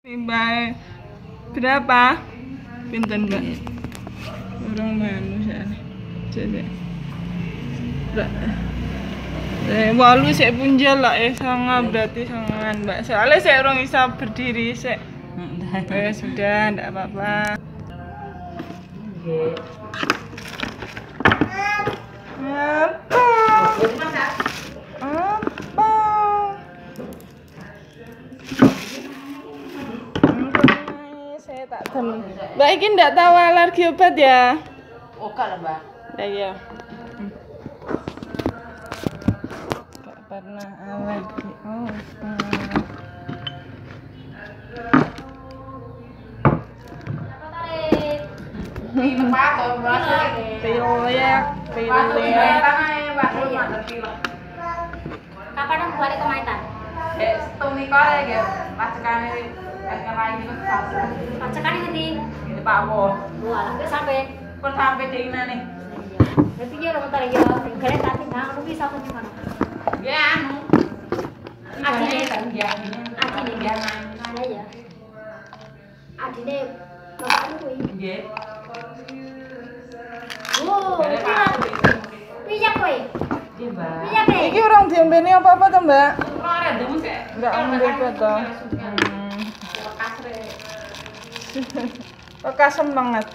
Mbak, berapa? Pinten Mbak? Orang manusia nih. Jadi, walu saya punjal lah sanga berarti sangan Mbak. Soalnya saya orang bisa berdiri saya. Sudah, tidak apa-apa. Tak temen. Mbak ini ndak tahu alergi obat ya? Oke lah Mbak. Iya. Gak pernah alergi. Oh. Kapan aku balik ke Maitan? Pacakan nanti. Ini Pak Wo. Wah, sampai. Pun sampai di mana nih? Berarti dia orang bentar ya. Kalian tadi nggak, aku bisa aku gimana? Ya anu. Adine kan dia. Adine jangan. Mana ya? Adine bapak lu kuwi. Nggih. Oh, pijak kowe. Iya, Mbak. Pijak kowe. Iki orang diombeni apa-apa tuh Mbak? Ora ada demu sih. Enggak ambil toh. Kok kasem banget.